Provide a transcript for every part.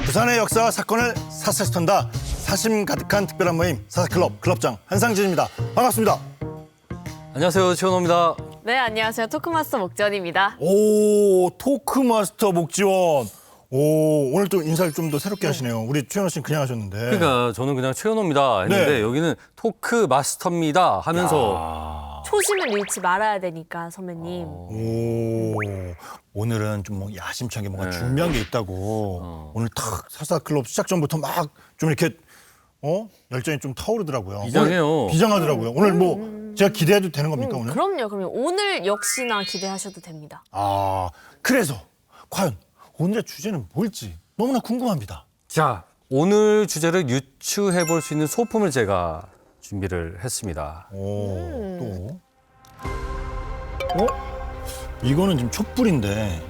부산의 역사와 사건을 사사시 턴다. 사심 가득한 특별한 모임 사사클럽 클럽장 한상진입니다. 반갑습니다. 안녕하세요, 최원호입니다. 네, 안녕하세요. 토크마스터 목전입니다. 오, 토크마스터 목지원. 오, 오늘 또 인사를 좀 더 새롭게 하시네요. 우리 최현호 씨는 그냥 하셨는데. 그러니까 저는 그냥 최원호입니다 했는데 네. 여기는 토크 마스터입니다 하면서 초심을 잃지 말아야 되니까, 선배님. 오, 오늘은 좀 뭐 야심차게 뭔가 네. 준비한 게 있다고. 오늘 탁 사사클럽 시작 전부터 막 좀 이렇게 열정이 좀 타오르더라고요. 비장해요. 오늘 비장하더라고요. 오늘 뭐 제가 기대해도 되는 겁니까 오늘? 그럼요. 그러면 오늘 역시나 기대하셔도 됩니다. 아, 그래서 과연 오늘의 주제는 뭘지 너무나 궁금합니다. 자, 오늘 주제를 유추해 볼 수 있는 소품을 제가 준비를 했습니다. 오, 또. 이거는 지금 촛불인데,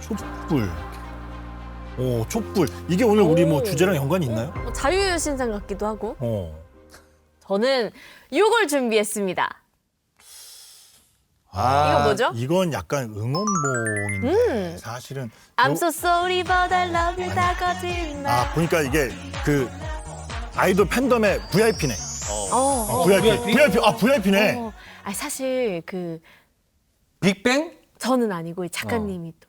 촛불. 오, 촛불. 이게 오늘 우리 뭐 오. 주제랑 연관이 있나요? 뭐 자유의 신상 같기도 하고. 저는 이걸 준비했습니다. 이거 뭐죠? 이건 약간 응원봉인데, 사실은. I'm so sorry but I love you 다 거짓말. 보니까 이게 그 아이돌 팬덤의 VIP네. VIP네. 사실 그 빅뱅? 저는 아니고 이 작가님이 또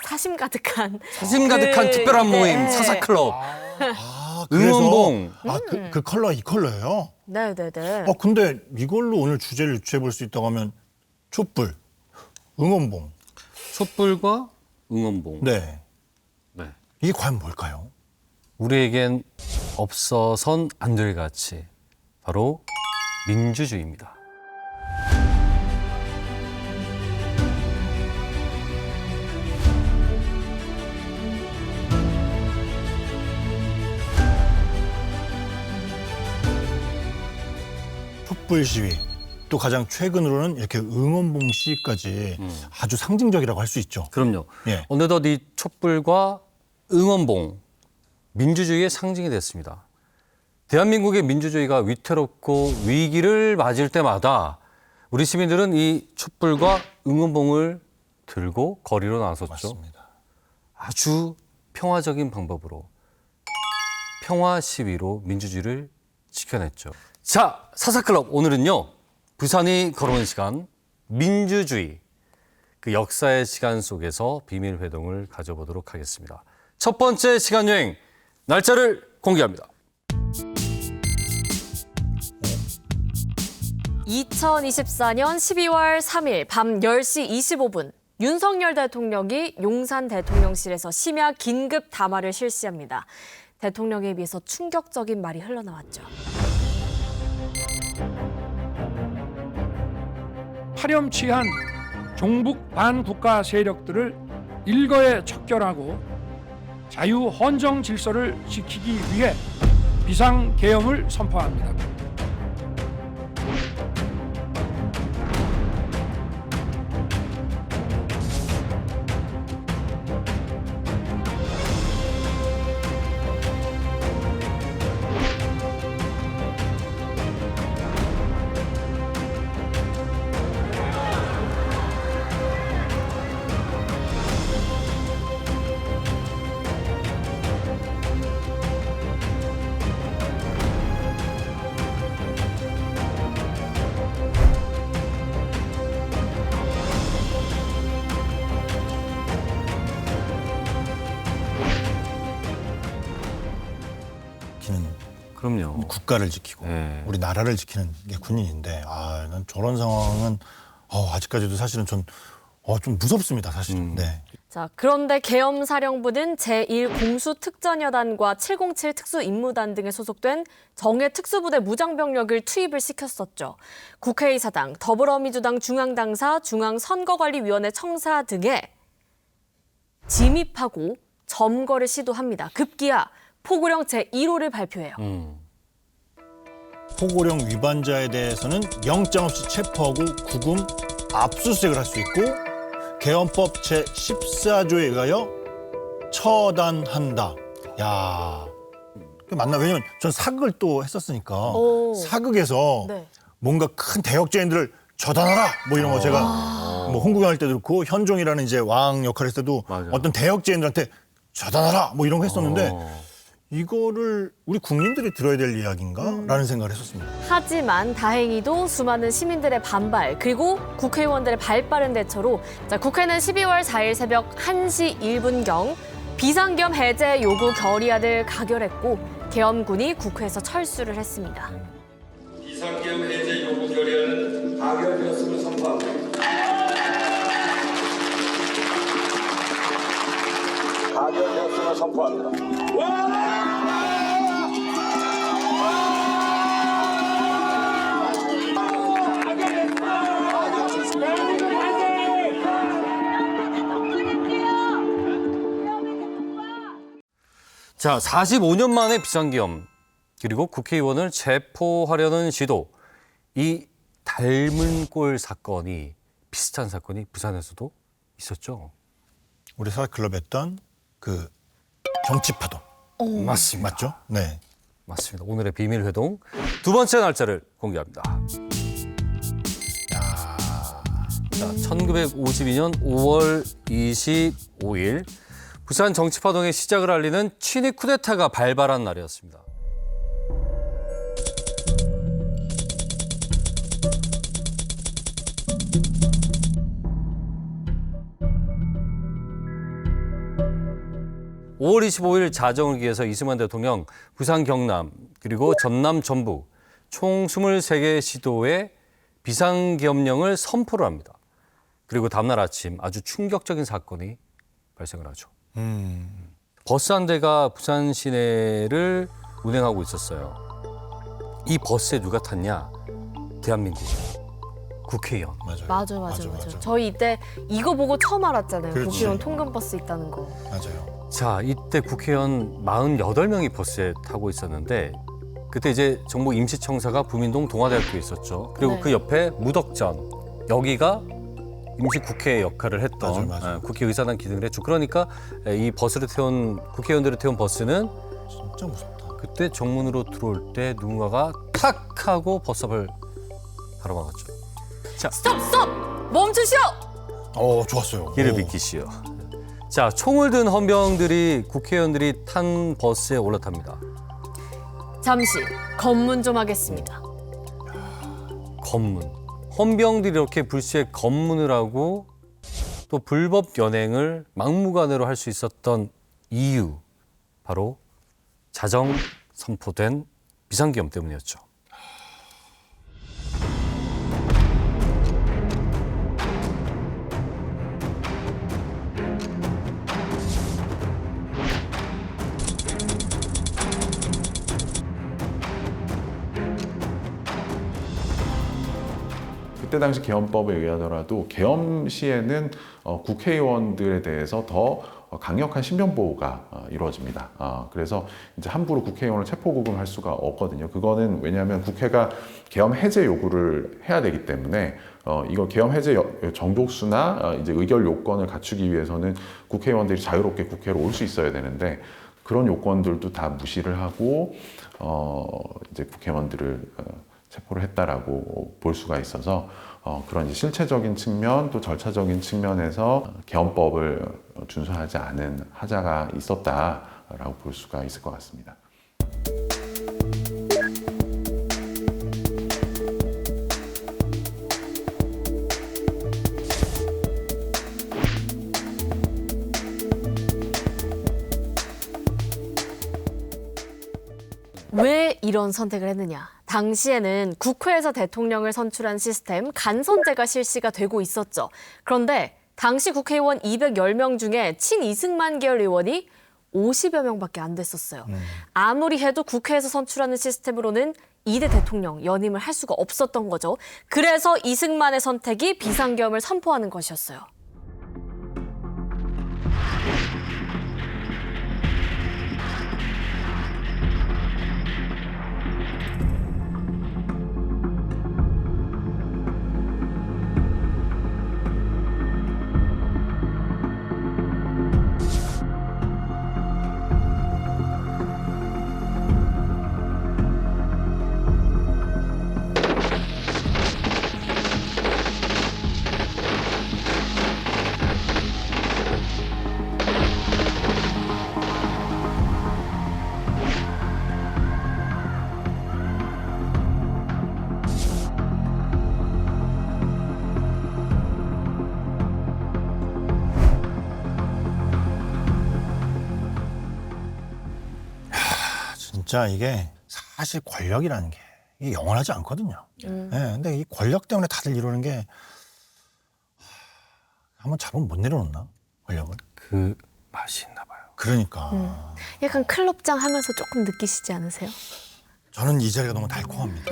사심 가득한 사심 가득한 특별한 모임 네. 사사클럽. 그래서, 응원봉. 그 컬러, 이 컬러예요? 네네네. 근데 이걸로 오늘 주제를 유추해 볼 수 있다고 하면 촛불, 응원봉. 촛불과 응원봉. 네. 네. 이게 과연 뭘까요? 우리에겐 없어선 안 될 가치. 바로 민주주의입니다. 촛불 시위, 또 가장 최근으로는 이렇게 응원봉 시위까지 아주 상징적이라고 할 수 있죠. 그럼요. 예. 어느덧 이 촛불과 응원봉, 민주주의의 상징이 됐습니다. 대한민국의 민주주의가 위태롭고 위기를 맞을 때마다 우리 시민들은 이 촛불과 응원봉을 들고 거리로 나섰죠. 맞습니다. 아주 평화적인 방법으로 평화 시위로 민주주의를 지켜냈죠. 자, 사사클럽 오늘은요. 부산이 걸어온 시간, 민주주의, 그 역사의 시간 속에서 비밀 회동을 가져보도록 하겠습니다. 첫 번째 시간 여행, 날짜를 공개합니다. 2024년 12월 3일 밤 10시 25분 윤석열 대통령이 용산 대통령실에서 심야 긴급 담화를 실시합니다. 대통령에 비해서 충격적인 말이 흘러나왔죠. 파렴치한 종북 반국가 세력들을 일거에 척결하고 자유 헌정 질서를 지키기 위해 비상계엄을 선포합니다. 지키는 그럼요. 국가를 지키고 네. 우리 나라를 지키는 게 군인인데, 난 저런 상황은 아직까지도 사실은 좀 무섭습니다, 사실은. 네. 자, 그런데 계엄사령부는 제1공수특전여단과 707 특수임무단 등에 소속된 정예 특수부대 무장병력을 투입을 시켰었죠. 국회의사당, 더불어민주당 중앙당사, 중앙선거관리위원회 청사 등에 진입하고 점거를 시도합니다. 급기야 포구령 제1호를 발표해요. 포고령 위반자에 대해서는 영장 없이 체포하고 구금, 압수수색을 할 수 있고 계엄법 제14조에 의하여 처단한다. 야, 맞나? 왜냐면 전 사극을 또 했었으니까 오. 사극에서 네. 뭔가 큰 대역죄인들을 처단하라 뭐 이런 거 제가 뭐 홍구경 할 때도 그렇고 현종이라는 이제 왕 역할을 했을 때도 맞아요. 어떤 대역죄인들한테 처단하라 뭐 이런 거 했었는데 이거를 우리 국민들이 들어야 될 이야기인가라는 생각을 했었습니다. 하지만 다행히도 수많은 시민들의 반발 그리고 국회의원들의 발빠른 대처로 국회는 12월 4일 새벽 1시 1분경 비상계엄 해제 요구 결의안을 가결했고 계엄군이 국회에서 철수를 했습니다. 비상계엄 해제 요구 결의안은 가결되었음을 선포합니다. 가결되었음을 선포합니다. 자, 45년 만에 비상계엄 그리고 국회의원을 체포하려는 시도. 이 닮은 꼴 사건이 비슷한 사건이 부산에서도 있었죠. 우리 사회클럽 했던 그 정치파동 맞습니다. 맞죠? 네. 맞습니다. 오늘의 비밀 회동 두 번째 날짜를 공개합니다. 자, 1952년 5월 25일 부산 정치파동의 시작을 알리는 친위 쿠데타가 발발한 날이었습니다. (5월 25일) 자정을 기해서 이승만 대통령 부산 경남 그리고 전남 전북 총 23개 시도에 비상계엄령을 선포를 합니다. 그리고 다음날 아침 아주 충격적인 사건이 발생을 하죠. 버스 한 대가 부산 시내를 운행하고 있었어요. 이 버스에 누가 탔냐? 대한민국 국회의원. 맞아요. 맞아요. 저희 이때 이거 보고 처음 알았잖아요. 그렇지. 국회의원 통근버스 있다는 거. 맞아요. 자, 이때 국회의원 48명이 버스에 타고 있었는데 그때 이제 정부 임시청사가 부민동 동아대학교에 있었죠. 그리고 네. 그 옆에 무덕전, 여기가 임시국회 역할을 했던 맞아요. 국회의사당 기능을 했죠. 그러니까 이 버스를 태운 국회의원들을 태운 버스는 진짜 무섭다. 그때 정문으로 들어올 때 누군가가 탁 하고 버스 앞을 가로막았죠. 스톱! 멈추시오! 좋았어요. 길을 비키시오. 자, 총을 든 헌병들이 국회의원들이 탄 버스에 올라탑니다. 잠시 검문 좀 하겠습니다. 검문. 헌병들이 이렇게 불시에 검문을 하고 또 불법 연행을 막무가내로 할 수 있었던 이유, 바로 자정 선포된 비상계엄 때문이었죠. 그때 당시 계엄법에 의하더라도 계엄 시에는 국회의원들에 대해서 더 강력한 신변 보호가 이루어집니다. 그래서 이제 함부로 국회의원을 체포구금할 수가 없거든요. 그거는 왜냐하면 국회가 계엄 해제 요구를 해야 되기 때문에 이거 계엄 해제 정족수나 이제 의결 요건을 갖추기 위해서는 국회의원들이 자유롭게 국회로 올 수 있어야 되는데 그런 요건들도 다 무시를 하고 이제 국회의원들을 체포를 했다라고 볼 수가 있어서 그런 이제 실체적인 측면 또 절차적인 측면에서 계엄법을 준수하지 않은 하자가 있었다라고 볼 수가 있을 것 같습니다. 왜 이런 선택을 했느냐? 당시에는 국회에서 대통령을 선출한 시스템 간선제가 실시가 되고 있었죠. 그런데 당시 국회의원 210명 중에 친이승만 계열 의원이 50여 명밖에 안 됐었어요. 아무리 해도 국회에서 선출하는 시스템으로는 2대 대통령 연임을 할 수가 없었던 거죠. 그래서 이승만의 선택이 비상계엄을 선포하는 것이었어요. 진짜 이게 사실 권력이라는 게 이게 영원하지 않거든요. 근데 이 권력 때문에 다들 이러는 게 한번 잡으면 못 내려놓나 권력을? 그 맛이 있나 봐요. 그러니까 약간 클럽장 하면서 조금 느끼시지 않으세요? 저는 이 자리가 너무 달콤합니다.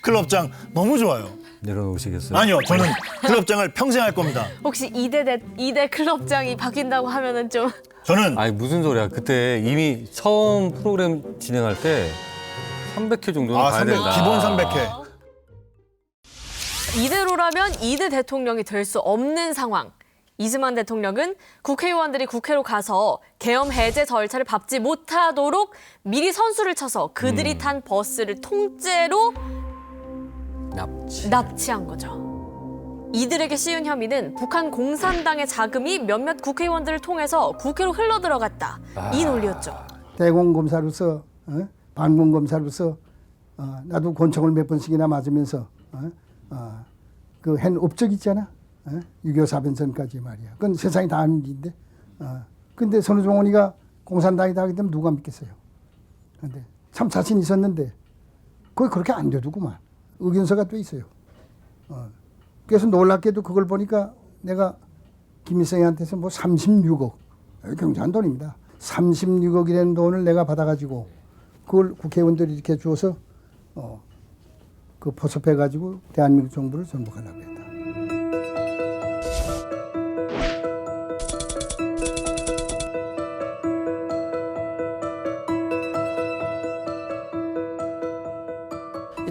클럽장 너무 좋아요. 내려놓으시겠어요? 아니요, 저는 클럽장을 평생 할 겁니다. 혹시 2대 클럽장이 바뀐다고 하면은 좀 저는 아니 무슨 소리야. 그때 이미 처음 프로그램 진행할 때 300회 정도는 가야 300, 된다. 기본 300회. 이대로라면 2대 대통령이 될 수 없는 상황. 이승만 대통령은 국회의원들이 국회로 가서 계엄 해제 절차를 밟지 못하도록 미리 선수를 쳐서 그들이 탄 버스를 통째로 납치한 거죠. 이들에게 씌운 혐의는 북한 공산당의 자금이 몇몇 국회의원들을 통해서 국회로 흘러들어갔다. 이 논리였죠. 대공검사로서 반공검사로서 나도 권총을 몇 번씩이나 맞으면서 그 한 업적 있잖아. 6.25 사변선까지 말이야. 그건 세상이 다 아는 일인데. 근데 선우종원이가 공산당이다 하기 때문에 누가 믿겠어요. 근데 참 자신 있었는데 거기 그렇게 안 돼두구만. 의견서가 또 있어요. 그래서 놀랍게도 그걸 보니까 내가 김일성한테서 뭐 36억, 굉장한 돈입니다. 36억이라는 돈을 내가 받아가지고 그걸 국회의원들이 이렇게 주어서 그 포섭해가지고 대한민국 정부를 전복하려고 했다.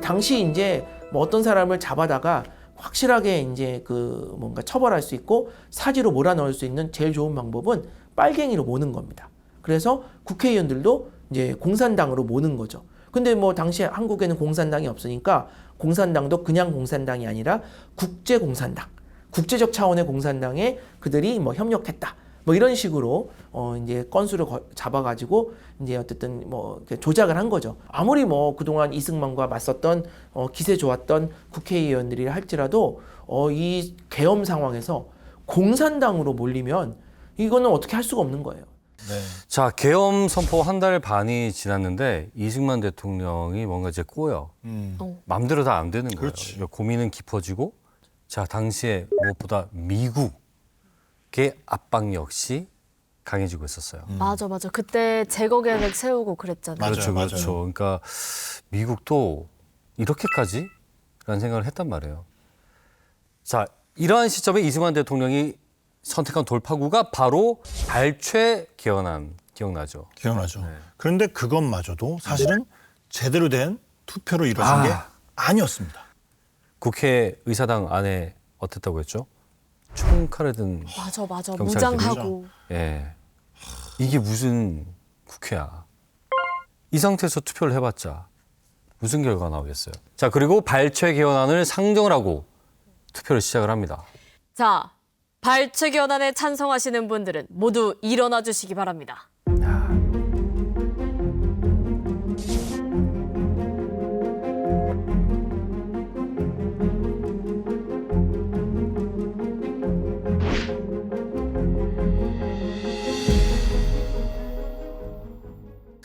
당시 이제 뭐 어떤 사람을 잡아다가 확실하게 이제 그 뭔가 처벌할 수 있고 사지로 몰아넣을 수 있는 제일 좋은 방법은 빨갱이로 모는 겁니다. 그래서 국회의원들도 이제 공산당으로 모는 거죠. 근데 뭐 당시 한국에는 공산당이 없으니까 공산당도 그냥 공산당이 아니라 국제공산당, 국제적 차원의 공산당에 그들이 뭐 협력했다. 뭐 이런 식으로 이제 건수를 잡아가지고 이제 어쨌든 뭐 이렇게 조작을 한 거죠. 아무리 뭐 그동안 이승만과 맞섰던 기세 좋았던 국회의원들이라 할지라도 이 계엄 상황에서 공산당으로 몰리면 이거는 어떻게 할 수가 없는 거예요. 네. 자, 계엄 선포 한 달 반이 지났는데 이승만 대통령이 뭔가 이제 꼬여. 마음대로 다 안 되는 거예요. 그렇지. 그러니까 고민은 깊어지고 자, 당시에 무엇보다 미국의 압박 역시 강해지고 있었어요. 맞아. 그때 제거 계획 세우고 그랬잖아요. 맞아요. 그렇죠. 그러니까 미국도 이렇게까지? 라는 생각을 했단 말이에요. 자, 이러한 시점에 이승만 대통령이 선택한 돌파구가 바로 발췌 개헌안 기억나죠? 기억나죠. 그런데 그것마저도 사실은 제대로 된 투표로 이루어진 게 아니었습니다. 국회 의사당 안에 어땠다고 했죠? 총칼을 든 맞아. 경찰들이죠? 무장하고. 예. 이게 무슨 국회야. 이 상태에서 투표를 해봤자 무슨 결과가 나오겠어요. 자, 그리고 발췌 개헌안을 상정을 하고 투표를 시작을 합니다. 자, 발췌 개헌안에 찬성하시는 분들은 모두 일어나 주시기 바랍니다.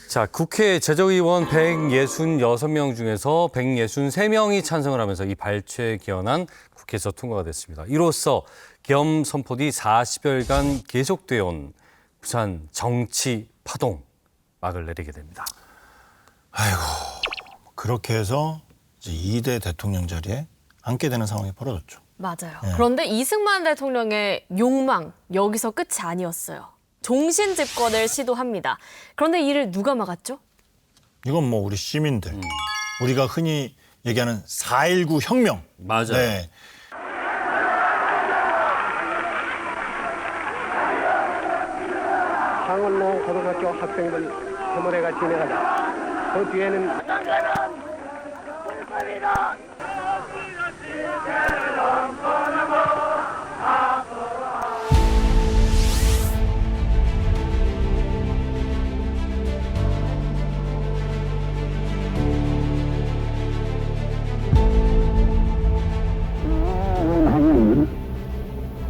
자, 국회 제적의원 166명 중에서 163명이 찬성을 하면서 이 발췌 개헌안 국회에서 통과가 됐습니다. 이로써 계엄 선포 뒤 40여일간 계속되어 온 부산 정치 파동 막을 내리게 됩니다. 아이고, 그렇게 해서 이제 2대 대통령 자리에 앉게 되는 상황이 벌어졌죠. 맞아요. 그런데 이승만 대통령의 욕망 여기서 끝이 아니었어요. 종신 집권을 시도합니다. 그런데 이를 누가 막았죠? 이건 뭐 우리 시민들, 우리가 흔히 얘기하는 4.19 혁명. 맞아요. 네. 창원로 고등학교 학생들 휴무회가 진행하자. 그 뒤에는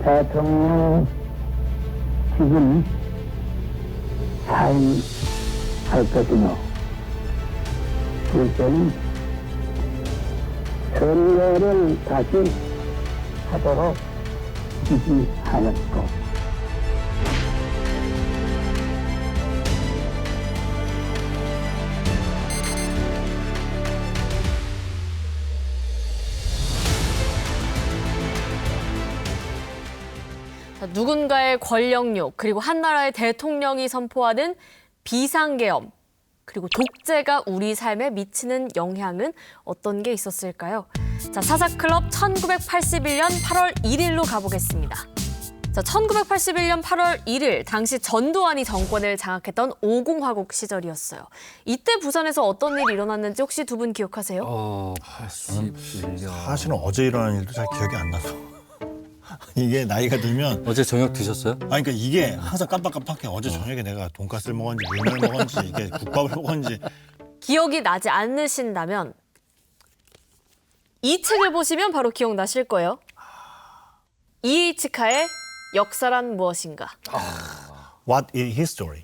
대통령 지금 사임 했거든요. 그때는 선거를 다시 하도록 지지하였고 누군가의 권력욕, 그리고 한 나라의 대통령이 선포하는 비상계엄, 그리고 독재가 우리 삶에 미치는 영향은 어떤 게 있었을까요? 자, 사사클럽 1981년 8월 1일로 가보겠습니다. 자, 1981년 8월 1일, 당시 전두환이 정권을 장악했던 5공화국 시절이었어요. 이때 부산에서 어떤 일이 일어났는지 혹시 두 분 기억하세요? 81년. 사실은 어제 일어난 일도 잘 기억이 안 나서. 이게 나이가 들면 어제 저녁 드셨어요? 아니 그러니까 이게 항상 깜빡깜빡해. 어제 저녁에 내가 돈가스를 먹었는지 물을 먹었는지 이게 국밥을 먹었는지 기억이 나지 않으신다면 이 책을 보시면 바로 기억나실 거예요. 이에이치카의 역사란 무엇인가. What is history?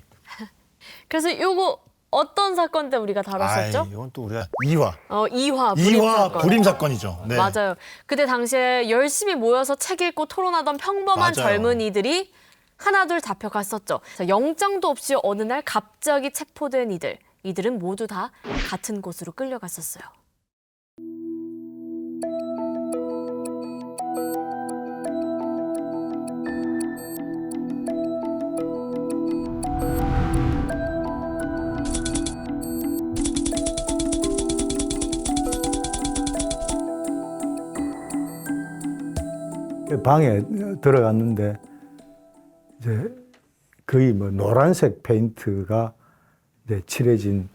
그래서 이거 어떤 사건 때 우리가 다뤘었죠? 아이, 이건 또 우리가 이화 이화 불임 사건. 불임 사건이죠. 네. 맞아요. 그때 당시에 열심히 모여서 책 읽고 토론하던 평범한 맞아요. 젊은이들이 하나둘 잡혀갔었죠. 자, 영장도 없이 어느 날 갑자기 체포된 이들은 모두 다 같은 곳으로 끌려갔었어요. 방에 들어갔는데 이제 거의 뭐 노란색 페인트가 이제 칠해진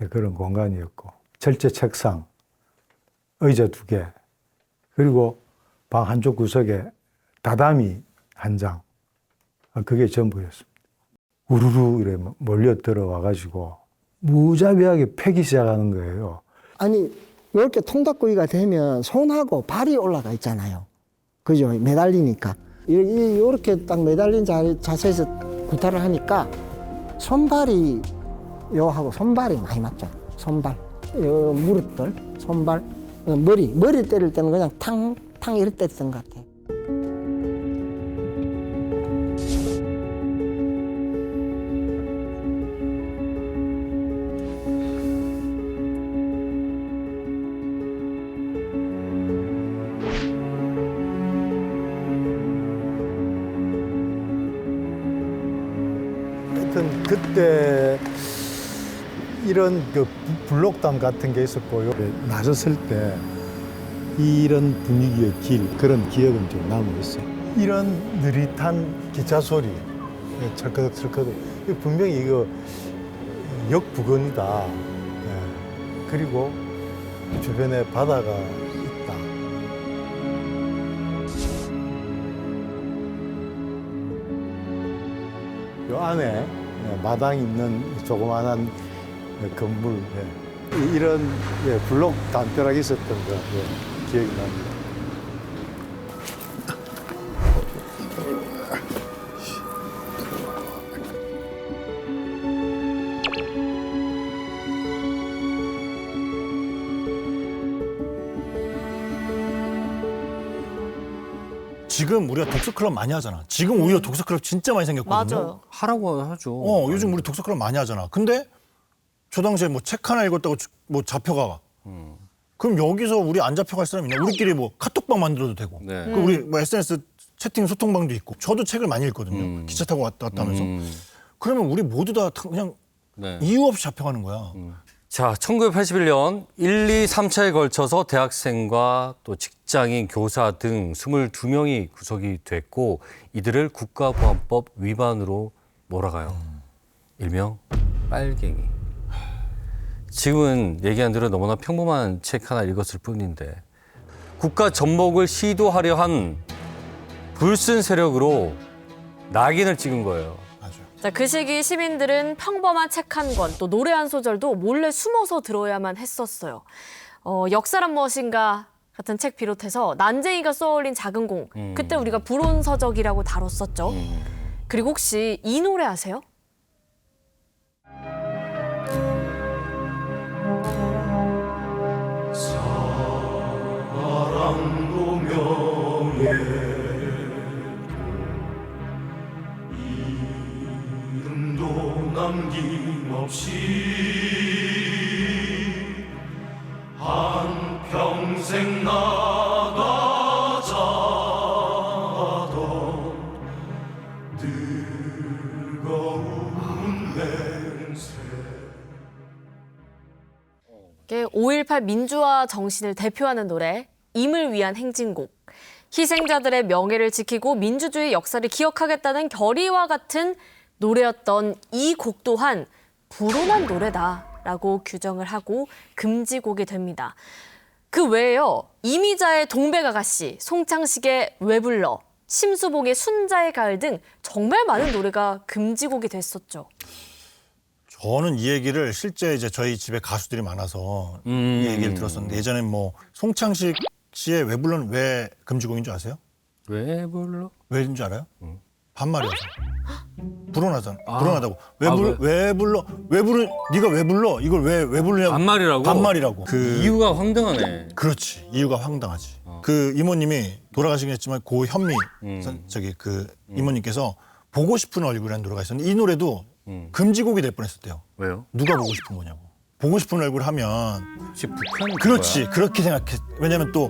그런 공간이었고 철제 책상, 의자 2개, 그리고 방 한쪽 구석에 다다미 1장, 그게 전부였습니다. 우르르 이래 몰려 들어와가지고 무자비하게 패기 시작하는 거예요. 아니 이렇게 통닭구이가 되면 손하고 발이 올라가 있잖아요. 그죠? 매달리니까. 이렇게 딱 매달린 자세에서 구타를 하니까 손발이 요하고 손발이 많이 맞죠. 손발. 요 무릎들, 손발, 머리 때릴 때는 그냥 탕 이렇게 때렸던 것 같아요. 하여튼 그때 이런 그 블록담 같은 게 있었고요. 나섰을 때 이런 분위기의 길, 그런 기억은 좀 남아 있어요. 이런 느릿한 기차 소리, 철커덕철커덕. 분명히 이거 역부근이다. 그리고 주변에 바다가 있다. 요 안에 마당 있는 조그마한 건물, 이런 블록 담벼락이 있었던 거 기억이 납니다. 지금 우리가 독서클럽 많이 하잖아. 지금 오히려 독서클럽 진짜 많이 생겼거든요. 맞아요. 하라고 하죠. 요즘 우리 독서클럽 많이 하잖아. 근데 저 당시에 뭐 책 하나 읽었다고 뭐 잡혀가. 그럼 여기서 우리 안 잡혀갈 사람 있냐? 우리끼리 뭐 카톡방 만들어도 되고. 네. 그 우리 뭐 SNS 채팅 소통방도 있고. 저도 책을 많이 읽거든요. 기차 타고 왔다 하면서. 그러면 우리 모두 다 그냥 네. 이유 없이 잡혀가는 거야. 자, 1981년 1, 2, 3차에 걸쳐서 대학생과 또 직장인, 교사 등 22명이 구속이 됐고 이들을 국가보안법 위반으로 몰아가요. 일명 빨갱이. 지금은 얘기한 대로 너무나 평범한 책 하나 읽었을 뿐인데 국가 전복을 시도하려 한 불순 세력으로 낙인을 찍은 거예요. 자, 그 시기 시민들은 평범한 책 한 권, 또 노래 한 소절도 몰래 숨어서 들어야만 했었어요. 역사란 무엇인가 같은 책 비롯해서 난쟁이가 쏘아올린 작은 공, 그때 우리가 불온서적이라고 다뤘었죠. 그리고 혹시 이 노래 아세요? 한평생 나가자던 뜨거운 맹세. 5.18 민주화 정신을 대표하는 노래 임을 위한 행진곡. 희생자들의 명예를 지키고 민주주의 역사를 기억하겠다는 결의와 같은 노래였던 이 곡 또한 불온한 노래다라고 규정을 하고 금지곡이 됩니다. 그 외에요. 이미자의 동백아가씨, 송창식의 왜 불러, 심수봉의 순자의 가을 등 정말 많은 노래가 금지곡이 됐었죠. 저는 이 얘기를 실제 이제 저희 집에 가수들이 많아서 이 얘기를 들었었는데 예전에 뭐 송창식 씨의 왜 불러는 왜 금지곡인 줄 아세요? 왜 불러? 왜인 줄 알아요? 반말이어서. 불온하잖아. 불온하다고. 왜 불러? 네가 왜 불러? 이걸 왜 부르냐고. 반말이라고? 반말이라고. 이유가 황당하네. 그렇지. 이유가 황당하지. 그 이모님이 돌아가시긴 했지만 고 현미 이모님께서 보고 싶은 얼굴이라는 노래가 있었는데 이 노래도 금지곡이 될 뻔했었대요. 왜요? 누가 보고 싶은 거냐고. 보고 싶은 얼굴 하면 혹시 북한 그렇지. 그렇게 생각해. 왜냐면 또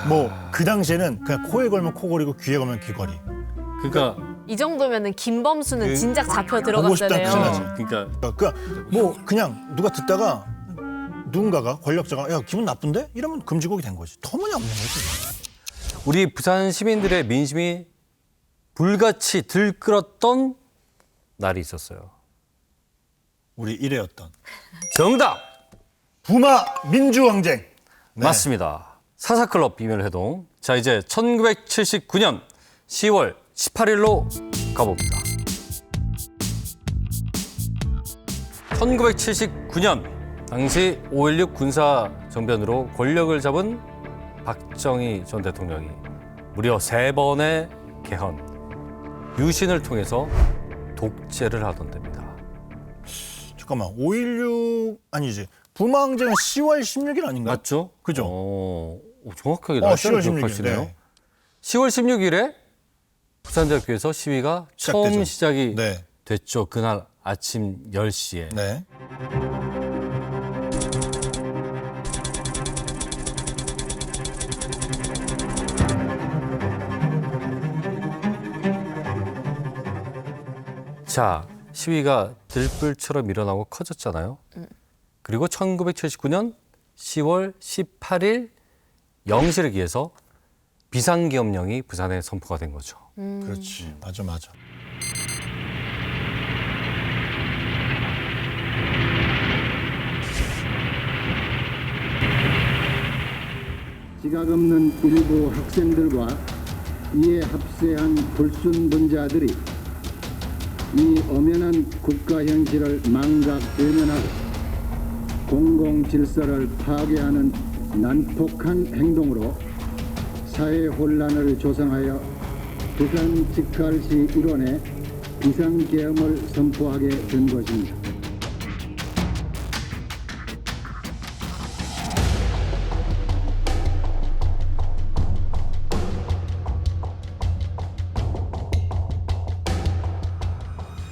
뭐 그 당시에는 그냥 코에 걸면 코걸이고 귀에 걸면 귀걸이. 그러니까 이 정도면은 김범수는 진작 잡혀 보고 싶다는 들어갔잖아요. 뜻이지. 그러니까 뭐 그냥 누가 듣다가 누군가가 권력자가 야 기분 나쁜데? 이러면 금지곡이 된 거지. 터무니없는 거지. 우리 부산 시민들의 민심이 불같이 들끓었던 날이 있었어요. 우리 일회였던 정답! 부마 민주항쟁. 네. 맞습니다. 사사클럽 비밀회동. 자, 이제 1979년 10월 18일로 가봅니다. 1979년 당시 5.16 군사정변으로 권력을 잡은 박정희 전 대통령이 무려 3번의 개헌, 유신을 통해서 독재를 하던 때입니다. 잠깐만 5.16 아니지. 부마항쟁은 10월 16일 아닌가요? 맞죠? 그죠? 정확하게 날짜를 10월 16일. 기억하시네요. 네. 10월 16일에 부산대학교에서 시위가 처음 시작이 네. 됐죠. 그날 아침 10시에. 네. 자, 시위가 들불처럼 일어나고 커졌잖아요. 그리고 1979년 10월 18일 0시를 기해서 비상계엄령이 부산에 선포가 된 거죠. 그렇지. 맞아. 지각 없는 일부 학생들과 이에 합세한 불순분자들이 이 엄연한 국가 현실을 망각 외면하고 공공 질서를 파괴하는 난폭한 행동으로 사회 혼란을 조성하여 부산 직할시 일원에 비상계엄을 선포하게 된 것입니다.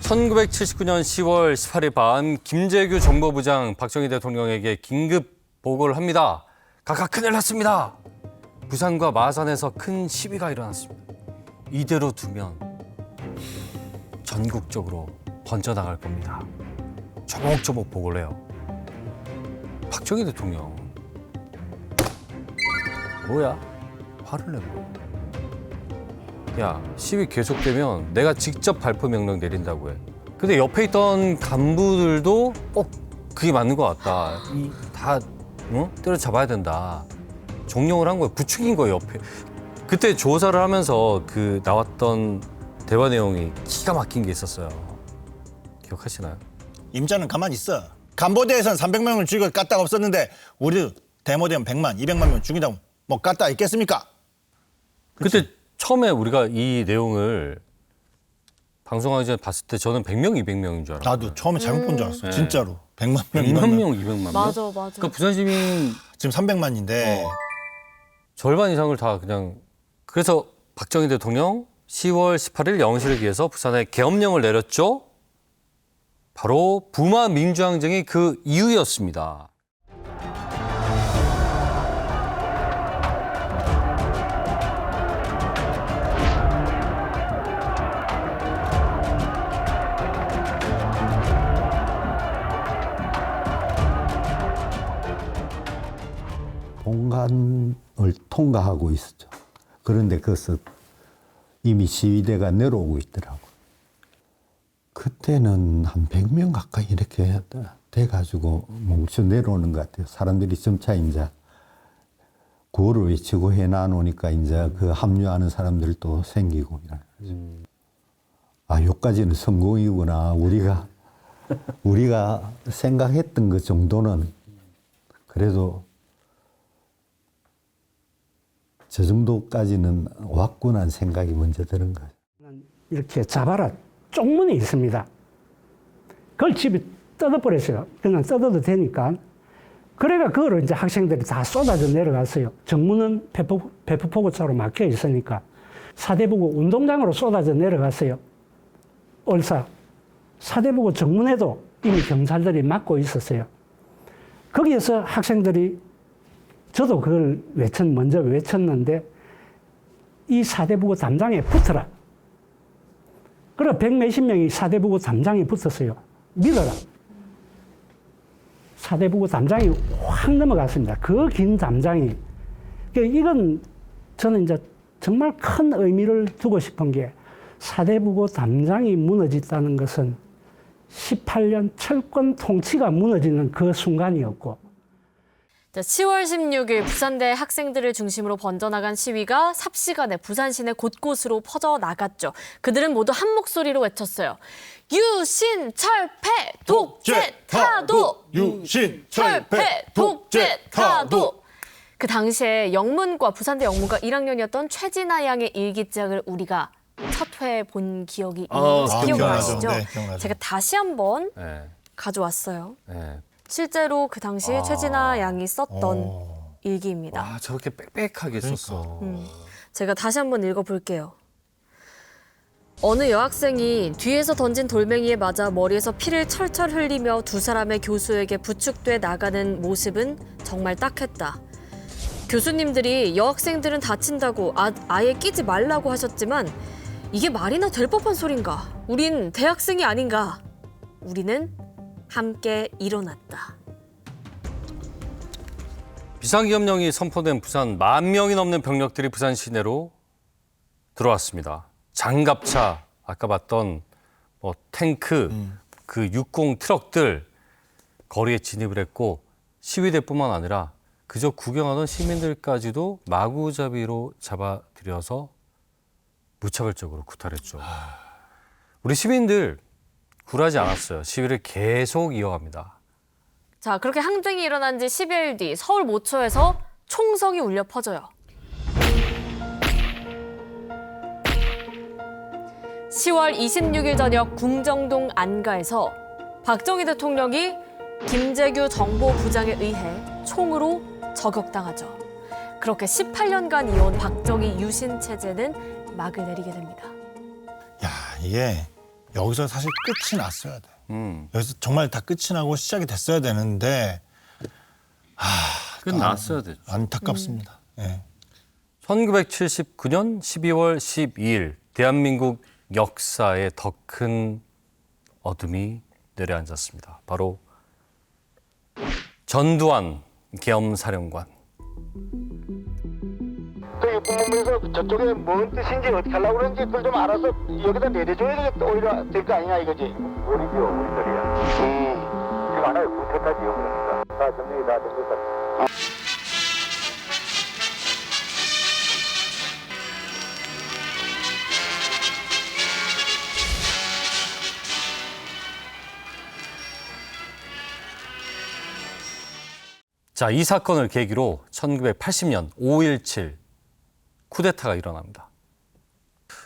(1979년 10월 18일) 밤 김재규 정보부장 박정희 대통령에게 긴급 보고를 합니다. 각하 큰일 났습니다. 부산과 마산에서 큰 시위가 일어났습니다. 이대로 두면 전국적으로 번져나갈 겁니다. 조목조목 보고를 해요. 박정희 대통령 뭐야? 화를 내고 야, 시위 계속되면 내가 직접 발포 명령 내린다고 해. 근데 옆에 있던 간부들도 그게 맞는 것 같다. 다 때려잡아야 된다. 종용을 한 거예요. 부추긴 거예요, 옆에. 그때 조사를 하면서 그 나왔던 대화 내용이 기가 막힌 게 있었어요. 기억하시나요? 임자는 가만히 있어. 간보대에선 300명을 죽이고 깠다가 없었는데 우리도 대모되면 100만, 200만 명 죽인다고 뭐 깠다 있겠습니까? 그때 처음에 우리가 이 내용을 방송하기 전에 봤을 때 저는 100명, 200명인 줄 알았어요. 나도 처음에 잘못 본 줄 알았어. 네. 진짜로. 100만 명, 100만 200만 명, 200만 명? 맞아. 그러니까 부산 시민 지금 300만인데 절반 이상을 다 그냥. 그래서 박정희 대통령 10월 18일 0시를 기해서 부산에 계엄령을 내렸죠. 바로 부마 민주항쟁이 그 이유였습니다. 본관을 통과하고 있었죠. 그런데 그것은 이미 시위대가 내려오고 있더라고. 그때는 한 100명 가까이 이렇게 돼가지고 뭉쳐 내려오는 것 같아요. 사람들이 점차 이제 구호를 외치고 해놔놓으니까 이제 그 합류하는 사람들도 생기고 이러는 아, 여기까지는 성공이구나. 우리가 생각했던 것 정도는 그래도 저 정도까지는 왔구나 생각이 먼저 드는 거예요. 이렇게 자바라 쪽문이 있습니다. 그걸 집에 뜯어버렸어요. 그냥 뜯어도 되니까. 그래가 그거를 이제 학생들이 다 쏟아져 내려갔어요. 정문은 배포포구차로 막혀 있으니까. 사대부고 운동장으로 쏟아져 내려갔어요. 얼사. 사대부고 정문에도 이미 경찰들이 막고 있었어요. 거기에서 학생들이 저도 그걸 먼저 외쳤는데 이 사대부고 담장에 붙어라. 그래 100몇십 명이 사대부고 담장에 붙었어요. 밀어라. 사대부고 담장이 확 넘어갔습니다. 그 긴 담장이. 이건 저는 이제 정말 큰 의미를 두고 싶은 게 사대부고 담장이 무너졌다는 것은 18년 철권 통치가 무너지는 그 순간이었고 10월 16일 부산대 학생들을 중심으로 번져나간 시위가 삽시간에 부산 시내 곳곳으로 퍼져나갔죠. 그들은 모두 한 목소리로 외쳤어요. 유신철폐 독재 타도! 유신철폐 독재 타도! 그 당시에 영문과 부산대 영문과 1학년이었던 최진아 양의 일기장을 우리가 첫 회 본 기억이 있는지 기억나시죠? 네, 기억나죠. 제가 다시 한번 가져왔어요. 실제로 그 당시에 최진아 양이 썼던 일기입니다. 와, 저렇게 빽빽하게 썼어. 제가 다시 한번 읽어볼게요. 어느 여학생이 뒤에서 던진 돌멩이에 맞아 머리에서 피를 철철 흘리며 두 사람의 교수에게 부축돼 나가는 모습은 정말 딱했다. 교수님들이 여학생들은 다친다고 아예 끼지 말라고 하셨지만 이게 말이나 될 법한 소린가? 우린 대학생이 아닌가? 우리는 함께 일어났다. 비상기업령이 선포된 부산 10,000명이 넘는 병력들이 부산 시내로 들어왔습니다. 장갑차, 아까 봤던 탱크, 그 육공 트럭들 거리에 진입을 했고 시위대뿐만 아니라 그저 구경하던 시민들까지도 마구잡이로 잡아들여서 무차별적으로 구타했죠. 우리 시민들 굴하지 않았어요. 시위를 계속 이어갑니다. 자, 그렇게 항쟁이 일어난 지 10일 뒤 서울 모처에서 총성이 울려 퍼져요. 10월 26일 저녁 궁정동 안가에서 박정희 대통령이 김재규 정보부장에 의해 총으로 저격당하죠. 그렇게 18년간 이어온 박정희 유신 체제는 막을 내리게 됩니다. 야, 이게 여기서 사실 끝이 났어야 돼. 여기서 정말 다 끝이 나고 시작이 됐어야 되는데 끝났어야 됐죠. 안타깝습니다. 네. 1979년 12월 12일 대한민국 역사에 더 큰 어둠이 내려앉았습니다. 바로 전두환 계엄사령관. 국무부에서 저쪽에 뭔 뜻인지 어떻게 하려고 그러는지 그걸 좀 알아서 여기다 내려줘야 오히려 될 거 아니냐 이거지. 우리죠, 우리들이야. 지금 하나의 구태타지요, 그러니까. 다 점령이 다 된 것 같아. 자, 이 사건을 계기로 1980년 5.17 쿠데타가 일어납니다.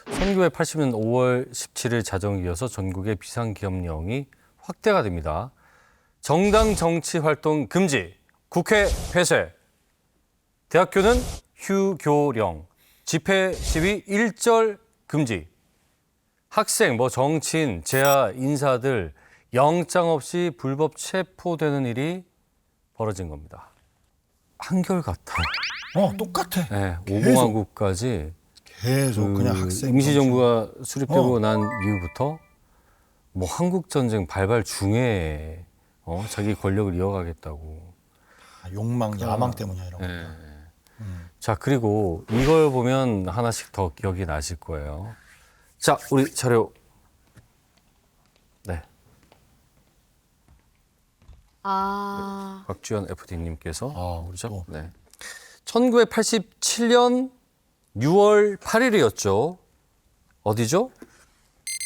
1980년 5월 17일 자정에 이어서 전국의 비상기업령이 확대가 됩니다. 정당 정치 활동 금지, 국회 폐쇄, 대학교는 휴교령, 집회 시위 일절 금지, 학생, 정치인, 재하 인사들 영장 없이 불법 체포되는 일이 벌어진 겁니다. 한결같아요. 똑같아. 네, 계속. 오공화국까지 계속 그냥 학생 임시정부가 수립되고 난 이후부터 뭐 한국전쟁 발발 중에 자기 권력을 이어가겠다고. 욕망, 야망 때문이야 이런 거. 네. 자, 그리고 이걸 보면 하나씩 더 기억이 나실 거예요. 자, 우리 자료. 네. 박주연 FD님께서 그렇죠? 네. 1987년 6월 8일이었죠. 어디죠?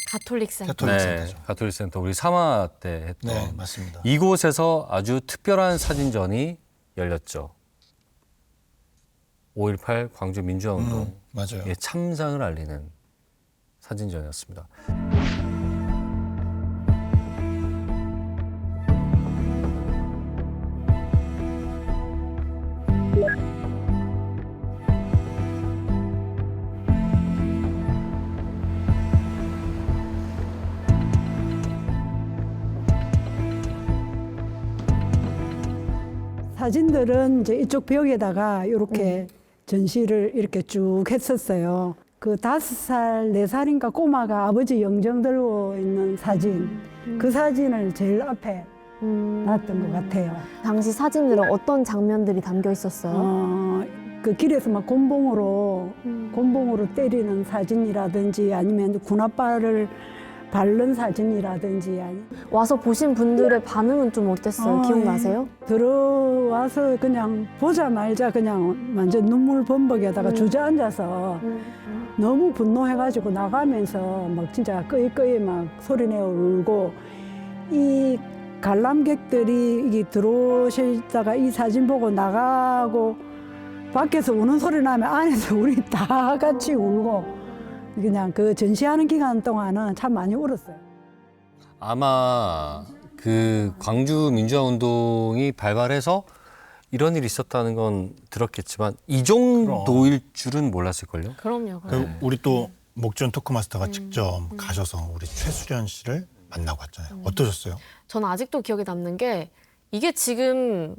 가톨릭센터. 네, 가톨릭센터 우리 사마 때 했던. 네, 맞습니다. 이곳에서 아주 특별한 사진전이 열렸죠. 5.18 광주 민주화운동의 맞아요. 참상을 알리는 사진전이었습니다. 사진들은 이제 이쪽 벽에다가 이렇게 전시를 이렇게 쭉 했었어요. 그 5살, 4살인가 꼬마가 아버지 영정 들고 있는 사진, 그 사진을 제일 앞에 놨던 것 같아요. 당시 사진들은 어떤 장면들이 담겨 있었어요? 그 길에서 막 곤봉으로 때리는 사진이라든지 아니면 군홧발을 바른 사진이라든지. 와서 보신 분들의 반응은 좀 어땠어요? 기억나세요? 들어와서 그냥 보자마자 그냥 완전 눈물 범벅에다가 주저앉아서 너무 분노해가지고 나가면서 막 진짜 끄이끄이 막 소리내어 울고, 이 관람객들이 이게 들어오시다가 이 사진 보고 나가고 밖에서 우는 소리 나면 안에서 우리 다 같이 울고, 그냥 그 전시하는 기간 동안은 참 많이 울었어요. 아마 그 광주 민주화운동이 발발해서 이런 일이 있었다는 건 들었겠지만 이 정도일 줄은 몰랐을걸요? 그럼요. 우리 또 목전 토크마스터가 직접 가셔서 우리 최수련 씨를 만나고 왔잖아요. 어떠셨어요? 저는 아직도 기억에 남는 게 이게 지금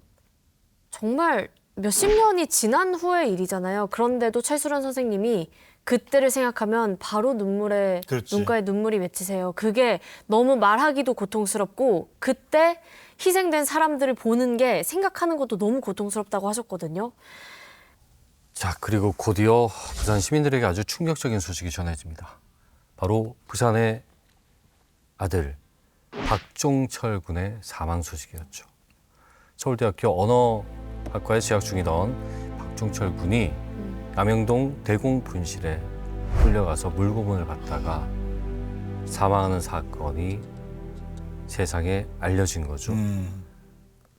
정말 몇십 년이 지난 후의 일이잖아요. 그런데도 최수련 선생님이 그때를 생각하면 바로 눈가에 눈물이 맺히세요. 그게 너무 말하기도 고통스럽고 그때 희생된 사람들을 보는 게 생각하는 것도 너무 고통스럽다고 하셨거든요. 자, 그리고 곧이어 부산 시민들에게 아주 충격적인 소식이 전해집니다. 바로 부산의 아들 박종철 군의 사망 소식이었죠. 서울대학교 언어학과에 재학 중이던 박종철 군이 남영동 대공 분실에 끌려가서 물고문을 받다가 사망하는 사건이 세상에 알려진 거죠.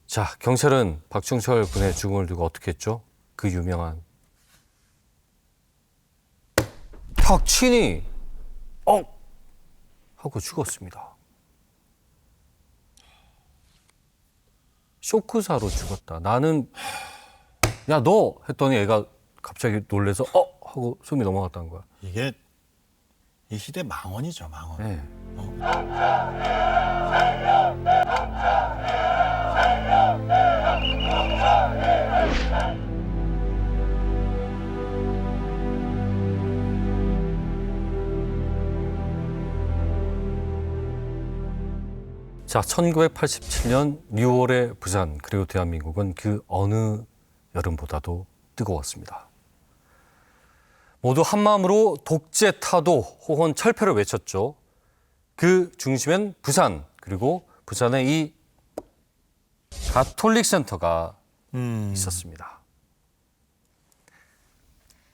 자, 경찰은 박종철 군의 죽음을 두고 어떻게 했죠? 그 유명한 탁친이 하고 죽었습니다. 쇼크사로 죽었다. 나는 야, 너 했더니 애가 갑자기 놀래서 하고 숨이 넘어갔다는 거야. 이게 이 시대 망언이죠, 망언. 네. 자, 1987년 6월의 부산 그리고 대한민국은 그 어느 여름보다도 뜨거웠습니다. 모두 한마음으로 독재 타도 혹은 철폐를 외쳤죠. 그 중심엔 부산 그리고 부산의 이 가톨릭 센터가 있었습니다.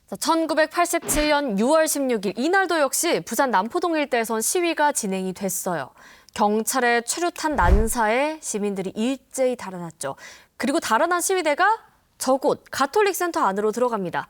자, 1987년 6월 16일 이날도 역시 부산 남포동 일대에선 시위가 진행이 됐어요. 경찰의 최루탄 난사에 시민들이 일제히 달아났죠. 그리고 달아난 시위대가 저곳 가톨릭 센터 안으로 들어갑니다.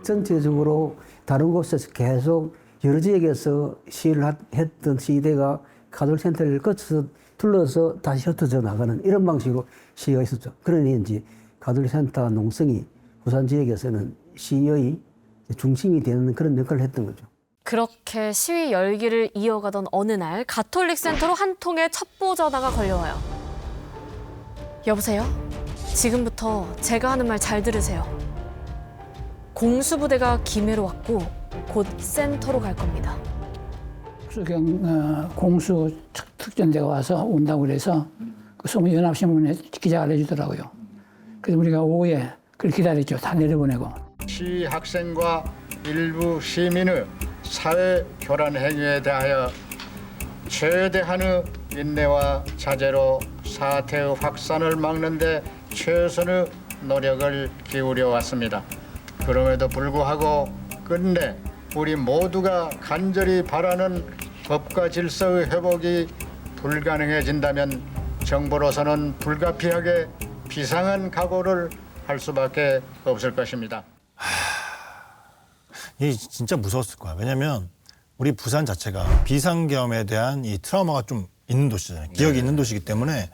전체적으로 다른 곳에서 계속 여러 지역에서 시위를 했던 시위대가 가톨센터를 거쳐서 둘러서 다시 흩어져 나가는 이런 방식으로 시위가 있었죠. 그러니 이제 가톨센터 농성이 부산 지역에서는 시위의 중심이 되는 그런 역할을 했던 거죠. 그렇게 시위 열기를 이어가던 어느 날 가톨릭 센터로 한 통의 첩보 전화가 걸려와요. 여보세요? 지금부터 제가 하는 말 잘 들으세요. 공수부대가 김해로 왔고 곧 센터로 갈 겁니다. 공수 특전대가 와서 온다고 그래서 그 소문연합신문에 기자가 내주더라고요. 그래서 우리가 오후에 그걸 기다렸죠. 다 내려보내고. 시 학생과 일부 시민의 사회 교란 행위에 대하여 최대한의 인내와 자제로 사태의 확산을 막는 데 최선의 노력을 기울여 왔습니다. 그럼에도 불구하고 끝내 우리 모두가 간절히 바라는 법과 질서의 회복이 불가능해진다면 정부로서는 불가피하게 비상한 각오를 할 수밖에 없을 것입니다. 이게 진짜 무서웠을 거야. 왜냐면 우리 부산 자체가 비상계엄에 대한 이 트라우마가 좀 있는 도시잖아요. 기억이 있는 도시이기 때문에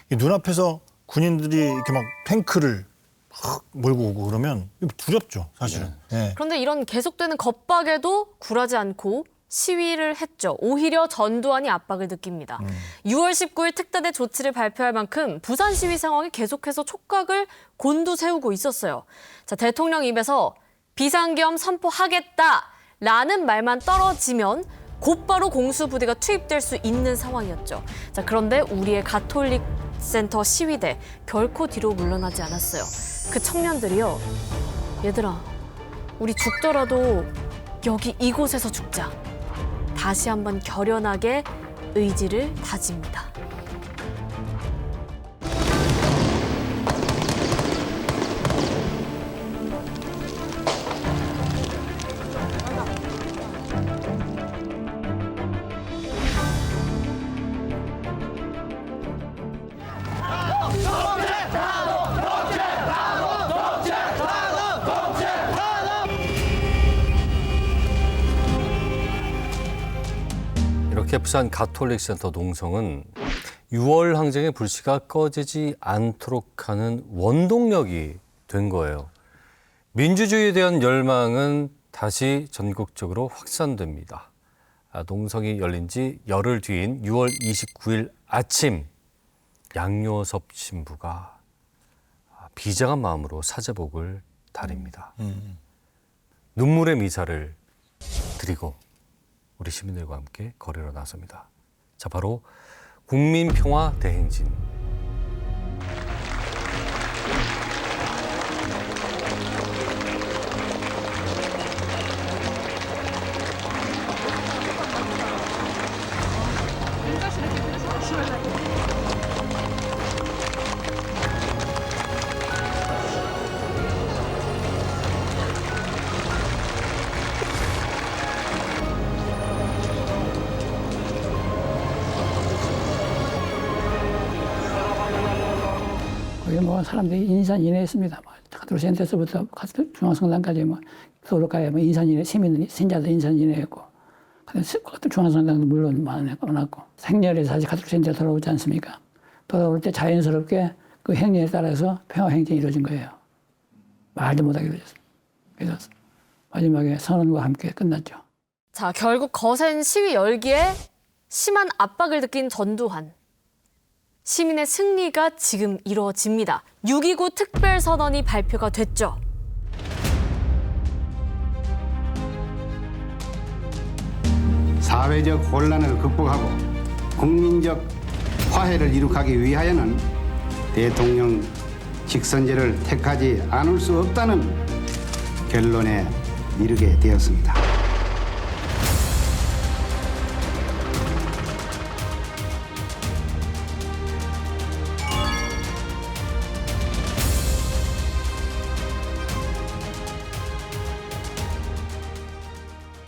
이 눈앞에서 군인들이 이렇게 막 탱크를 막 몰고 오고 그러면 두렵죠, 사실은. 네. 그런데 이런 계속되는 겁박에도 굴하지 않고 시위를 했죠. 오히려 전두환이 압박을 느낍니다. 6월 19일 특단의 조치를 발표할 만큼 부산 시위 상황이 계속해서 촉각을 곤두세우고 있었어요. 자, 대통령 입에서 비상계엄 선포하겠다라는 말만 떨어지면 곧바로 공수부대가 투입될 수 있는 상황이었죠. 자, 그런데 우리의 가톨릭 센터 시위대 결코 뒤로 물러나지 않았어요. 그 청년들이요. 얘들아, 우리 죽더라도 여기 이곳에서 죽자. 다시 한번 결연하게 의지를 다집니다. 이렇게 부산 가톨릭 센터 농성은 6월 항쟁의 불씨가 꺼지지 않도록 하는 원동력이 된 거예요. 민주주의에 대한 열망은 다시 전국적으로 확산됩니다. 농성이 열린 지 열흘 뒤인 6월 29일 아침 양요섭 신부가 비장한 마음으로 사제복을 다립니다. 눈물의 미사를 드리고 우리 시민들과 함께 거리로 나섭니다. 자, 바로 국민평화 대행진. 거기 뭐 사람들이 인산인해했습니다. 가톨센터에서부터 중앙성당까지 뭐 서울까지 뭐 인산인해, 신자들 인산인해했고, 중앙성당도 물론 많았고, 생년에 다시 가톨센터 돌아오지 않습니까? 돌아올 때 자연스럽게 그 행렬에 따라서 평화행진이 이루어진 거예요. 말도 못하게 이루어졌어요. 그래서 마지막에 선언과 함께 끝났죠. 자, 결국 거센 시위 열기에 심한 압박을 느낀 전두환. 시민의 승리가 지금 이루어집니다. 6.29 특별선언이 발표가 됐죠. 사회적 혼란을 극복하고 국민적 화해를 이룩하기 위하여는 대통령 직선제를 택하지 않을 수 없다는 결론에 이르게 되었습니다.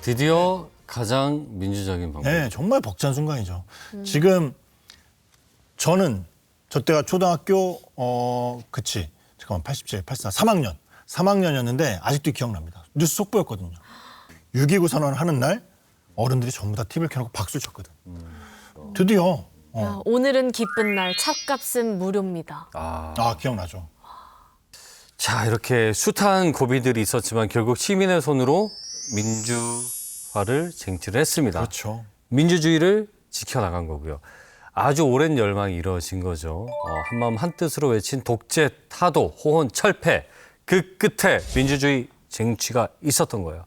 드디어 가장 민주적인 방법. 네, 정말 벅찬 순간이죠. 지금 저는 저 때가 초등학교 87, 84, 3학년이었는데 아직도 기억납니다. 뉴스 속보였거든요. 6.29 선언을 하는 날 어른들이 전부 다 TV를 켜놓고 박수를 쳤거든. 드디어. 야, 오늘은 기쁜 날, 찻값은 무료입니다. 기억나죠. 자, 이렇게 숱한 고비들이 있었지만 결국 시민의 손으로 민주화를 쟁취를 했습니다. 그렇죠. 민주주의를 지켜나간 거고요. 아주 오랜 열망이 이루어진 거죠. 한마음 한뜻으로 외친 독재, 타도, 호언, 철폐. 그 끝에 민주주의 쟁취가 있었던 거예요.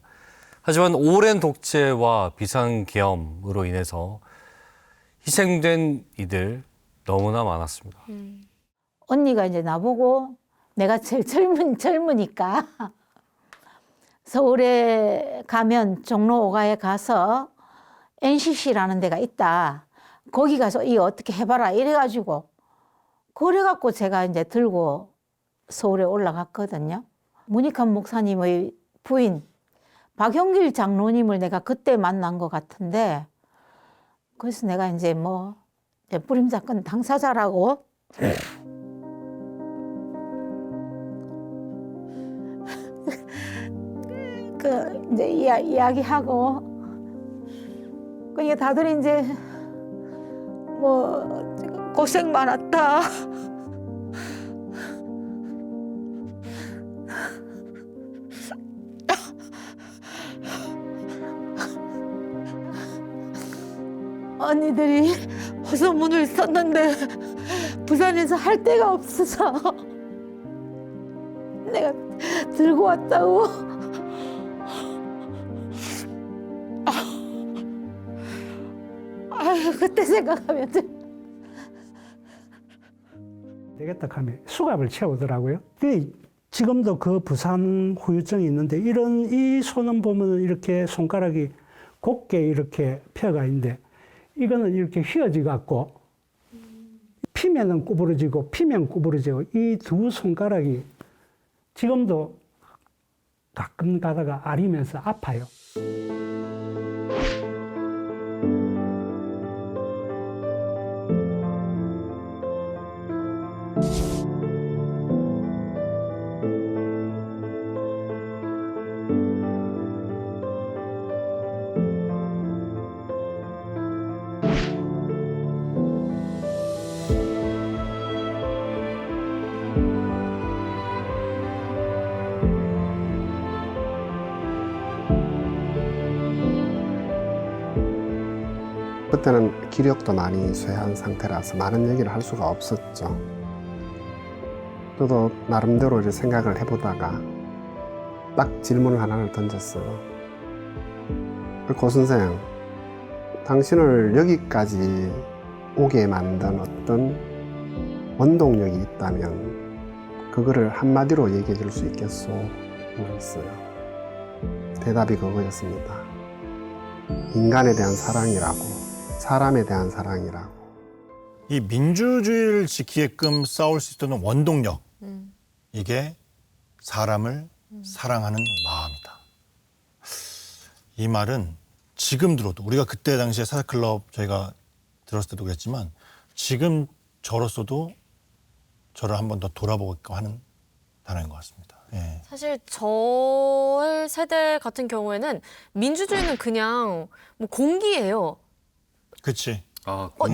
하지만 오랜 독재와 비상계엄으로 인해서 희생된 이들 너무나 많았습니다. 언니가 이제 나보고 내가 제일 젊으니까 서울에 가면 종로 5가에 가서 NCC라는 데가 있다. 거기 가서 이 어떻게 해봐라 이래가지고 그래갖고 제가 이제 들고 서울에 올라갔거든요. 문익환 목사님의 부인 박형길 장로님을 내가 그때 만난 것 같은데 그래서 내가 이제 뭐 뿌림사건 당사자라고 그 이제 이야기하고 그러니까 다들 이제 뭐 고생 많았다. 언니들이 호소문을 썼는데 부산에서 할 데가 없어서 내가 들고 왔다고. 아유, 그때 생각하면 되겠다 하면 수갑을 채우더라고요. 지금도 그 부산 후유증이 있는데 이 손은 보면 이렇게 손가락이 곱게 이렇게 펴가 있는데 이거는 이렇게 휘어져 갖고 피면은 구부러지고 피면 구부러지고 이 두 손가락이 지금도 가끔 가다가 아리면서 아파요. 그때는 기력도 많이 쇠한 상태라서 많은 얘기를 할 수가 없었죠. 저도 나름대로 이제 생각을 해보다가 딱 질문을 하나를 던졌어요. 고 선생, 당신을 여기까지 오게 만든 어떤 원동력이 있다면 그거를 한마디로 얘기해 줄 수 있겠소? 그랬어요. 대답이 그거였습니다. 인간에 대한 사랑이라고. 사람에 대한 사랑이라고. 이 민주주의를 지키게끔 싸울 수 있었던 원동력, 이게 사람을 사랑하는 마음이다. 이 말은 지금 들어도 우리가 그때 당시에 사사클럽 저희가 들었을 때도 그랬지만 지금 저로서도 저를 한 번 더 돌아보게끔 하는 단어인 것 같습니다. 예. 사실 저의 세대 같은 경우에는 민주주의는 그냥 뭐 공기예요. 그렇지.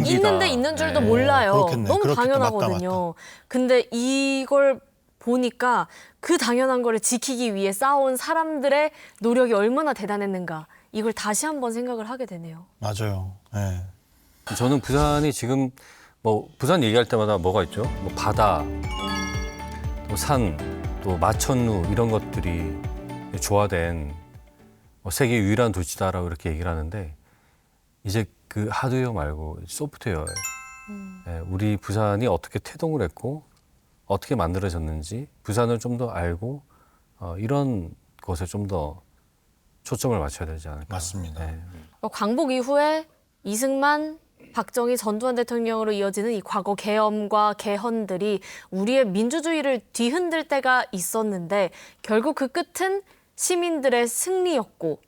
있는데 있는 줄도 몰라요. 그렇겠네. 너무 그렇겠다. 당연하거든요. 맞다. 근데 이걸 보니까 그 당연한 거를 지키기 위해 싸운 사람들의 노력이 얼마나 대단했는가. 이걸 다시 한번 생각을 하게 되네요. 맞아요. 예. 저는 부산이 지금 뭐 부산 얘기할 때마다 뭐가 있죠? 뭐 바다, 또 산, 또 마천루 이런 것들이 조화된 세계 유일한 도시다라고 이렇게 얘기를 하는데 이제 그 하드웨어 말고 소프트웨어에 우리 부산이 어떻게 태동을 했고 어떻게 만들어졌는지 부산을 좀 더 알고 이런 것에 좀 더 초점을 맞춰야 되지 않을까. 맞습니다. 광복 이후에 이승만, 박정희, 전두환 대통령으로 이어지는 이 과거 계엄과 개헌들이 우리의 민주주의를 뒤흔들 때가 있었는데 결국 그 끝은 시민들의 승리였고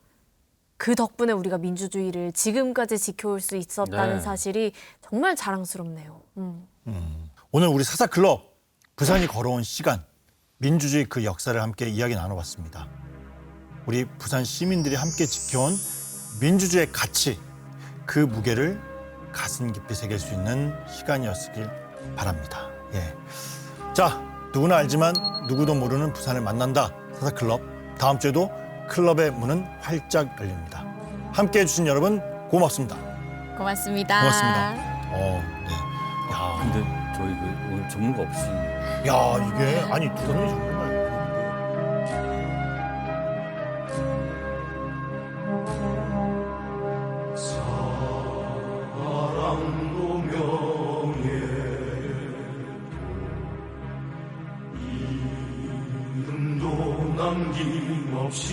그 덕분에 우리가 민주주의를 지금까지 지켜올 수 있었다는 사실이 정말 자랑스럽네요. 오늘 우리 사사클럽 부산이 걸어온 시간, 민주주의 그 역사를 함께 이야기 나눠봤습니다. 우리 부산 시민들이 함께 지켜온 민주주의의 가치, 그 무게를 가슴 깊이 새길 수 있는 시간이었길 바랍니다. 예. 자, 누구나 알지만 누구도 모르는 부산을 만난다. 사사클럽. 다음 주에도 클럽의 문은 활짝 열립니다. 함께해 주신 여러분 고맙습니다. 고맙습니다. 고맙습니다. 네. 야, 근데 저희 오늘 전문가 없이. 야, 이게 아니 두 사람이 정말. 사랑도 명예 이름도 남김없이